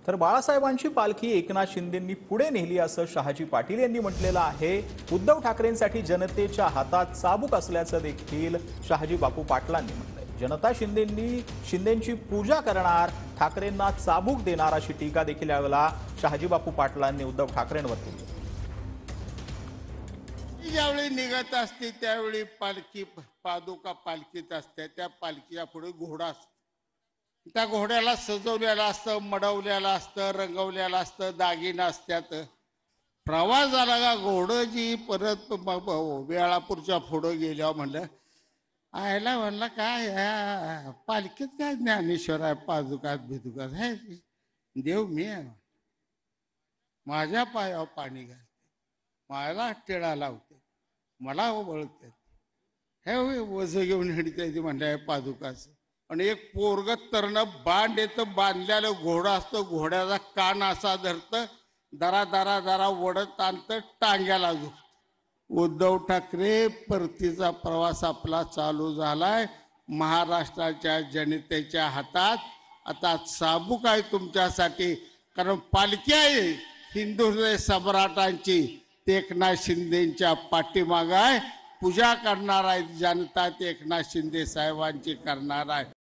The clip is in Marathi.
तर बाळासाहेबांची पालखी एकनाथ शिंदेंनी पुढे नेली असं शहाजी पाटील यांनी म्हटलेलं आहे। उद्धव ठाकरेंसाठी जनतेच्या हातात चाबूक असल्याचं देखील शहाजी बापू पाटलांनी म्हटलंय। जनता शिंदेंची पूजा करणार, ठाकरेंना चाबूक देणार अशी टीका देखील यावेळेला शहाजी बापू पाटलांनी उद्धव ठाकरेंवर केली। ज्यावेळी निघत असते त्यावेळी पालखी पादुका पालखीत असते, त्या पालखीच्या पुढे घोडा असतो, त्या घोड्याला सजवलेलं असतं, मडवलेलं असतं, रंगवलेलं असतं, दागिनं असतात। प्रवास झाला का घोडं जी परत वेळापूरच्या पुढं गेल्यावर म्हणलं आयला, म्हणलं काय पालखीत काय ज्ञानेश्वर आहे, पादुकात भिदुकात है, देव मी आहे, माझ्या पायावर पाणी घालते, मला टिळा लावते, मला ओळखते, हे वज घेऊन हिडते म्हणलं पादुकाचं। आणि एक पोरग तरण बांध येतं, बांधलेलं घोडा असतं, घोड्याचा कान असा धरतं, दरा दरा दरा वडत आणतं, टांग्याला झुकतं। उद्धव ठाकरे परतीचा प्रवास आपला चालू झालाय। महाराष्ट्राच्या जनतेच्या हातात आता चाबूक आहे तुमच्यासाठी, कारण पालखी आहे हिंदू सम्राटांची, ते एकनाथ शिंदेच्या पाठीमाग आहे। पूजा करणार आहे जनता, ते एकनाथ शिंदे साहेबांची करणार आहे।